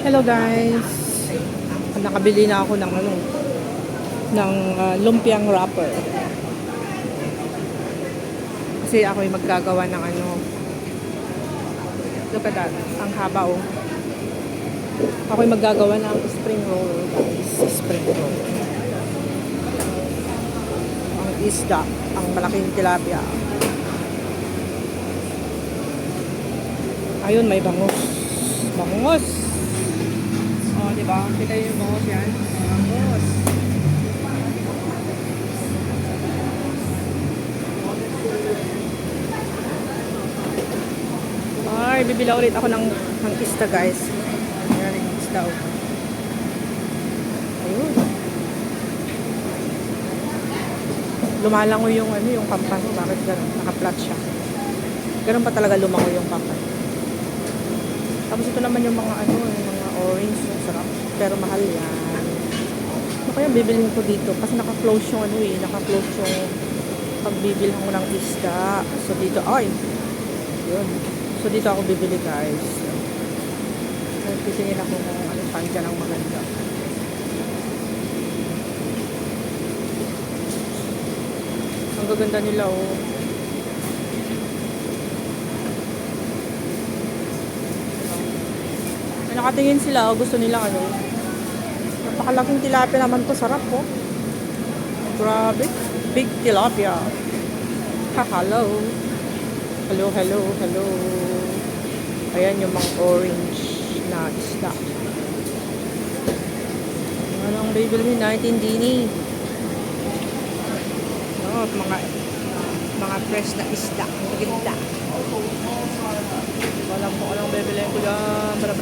Hello guys. Nakabili na ako ng lumpiang wrapper. Kasi ako ay maggagawa ng look at that, ang haba oh. Ako ay maggagawa ng spring roll guys, spring roll. Ang isda, ang malaking tilapia. Ayun, may bangus. Bangus. Oh, di ba? Kita yung bangus yan. Bangus. Ay, bibila ulit ako ng isda, guys. Ayan yung isda. Oh. Ayun. Lumalangoy yung yung pampan mo. Bakit ganun? Naka-flat siya. Ganun pa talaga lumangoy yung pampan. Tapos ito naman yung mga yung mga orange, yung sarap. Pero mahal yan. Ano kaya bibilhin ko dito? Kasi naka-close yung naka-close yung pagbibilhan ko ng isda. So dito, ay! Yun. So dito ako bibili guys. Titingin ako kung ano pa dyan ang maganda. Ang gaganda nila oh. Nakatingin sila, gusto nila napakalaking tilapia naman to, sarap po. Grabe, big tilapia. Hello. Hello. Ayan yung mga orange na isda. Anong bibilhin natin dini? Oh, mga fresh na isda. Maganda. Walang mo anong bibilhin ko dyan. Bla.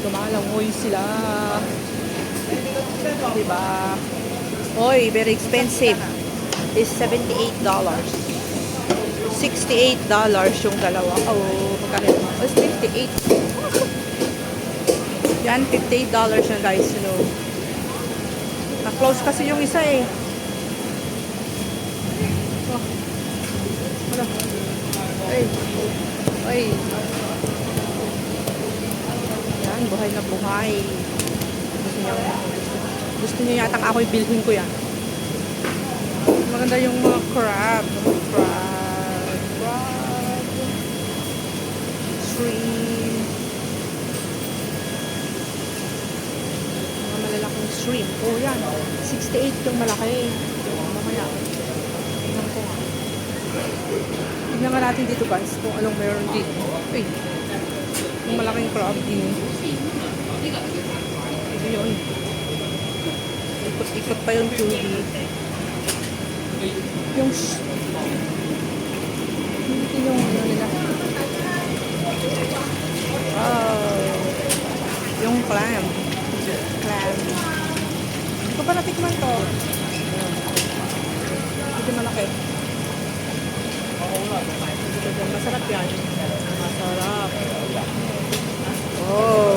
Tumalangoy sila. Diba? Oy, very expensive. It's $78. $68 yung dalawa. Oh, magkano? Oh, it's 58. Yan, $58 na guys, Na-close kasi yung isa eh. Oh. Wala. Ay. Yan, buhay na buhay. Gusto niyo yata ako'y bilhin ko yan. Maganda yung mga crab. Shrimp. Mga malalaking shrimp. Oh, yan. 68 yung malaki. Mamaya. Tingnan ko nga. Tignan nga natin dito guys kung anong meron dito. Ay, yung malaking crab din. Ito yun. Ikot pa yung tubig. Yung hindi yung nila. Yung clam. Hindi ko pa natikman to. Hindi malaki. Masarap yan. Masarap. Oh.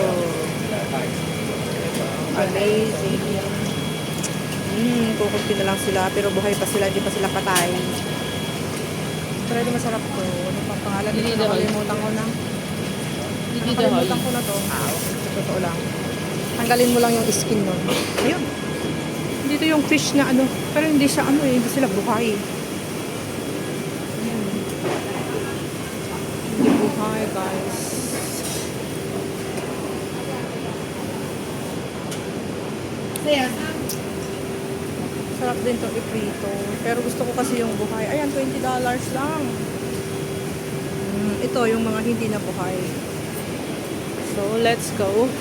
Amazing. Kukunti na lang sila. Pero buhay pa sila. Hindi pa sila patay. Pero hindi masarap to. Ano pang pangalan? Nakalimutan ko na. Nakalimutan ko na to. Totoo lang. Tanggalin mo lang yung skin nun. Ayun. Dito yung fish na Pero hindi siya hindi sila buhay. Hi guys. Sarap din to iprito. Pero gusto ko kasi yung buhay. Ayan, $20 lang. Ito yung mga hindi na buhay. So, let's go.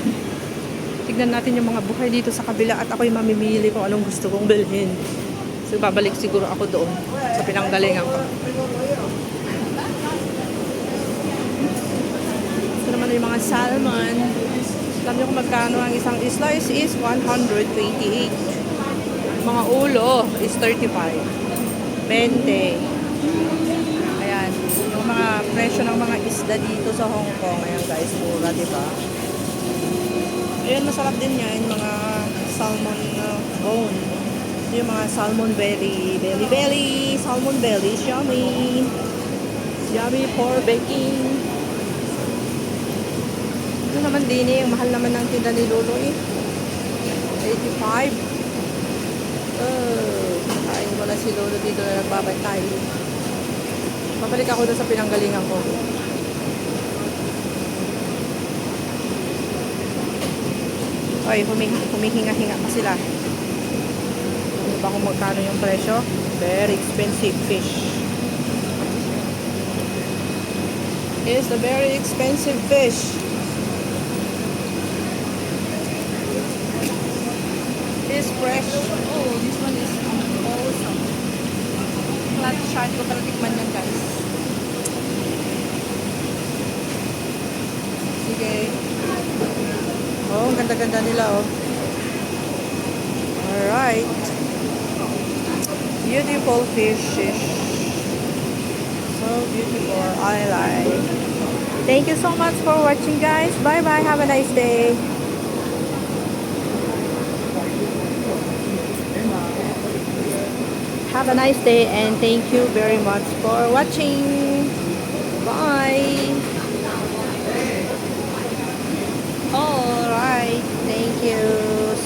Tignan natin yung mga buhay dito sa kabila at ako'y mamimili kung anong gusto kong bilhin. So, babalik siguro ako doon sa pinanggalingan ko. Naman yung mga salmon. Alam nyo kung magkano ang isang slice is 128. Mga ulo is 35. 20. Ayan. Yung mga presyo ng mga isda dito sa Hong Kong. Ayan guys, mura, diba? Ayan, masarap din yan. Mga salmon bone. Yung mga salmon belly. Belly. Salmon belly. Yummy. Yummy for baking. Ito naman din eh. Ang mahal naman ng tinda ni Lolo eh. 85. Kain mo na si Lolo dito na nagbabantay. Babalik ako doon sa pinanggalingan ko. Ay, humihinga-hinga pa sila. Ano ba kung magkano yung presyo? Very expensive fish. It's a very expensive fish. It's fresh. Oh, this one is awesome. Flat shark ko para tikman yan, guys. Sige. Oh, ang ganda-ganda nila, oh. Alright. Beautiful fishes. So beautiful. I like. Thank you so much for watching, guys. Bye-bye. Have a nice day. Have a nice day and thank you very much for watching. Bye. Alright. Thank you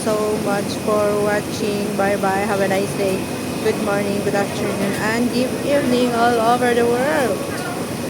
so much for watching. Bye bye. Have a nice day. Good morning, good afternoon, and good evening all over the world.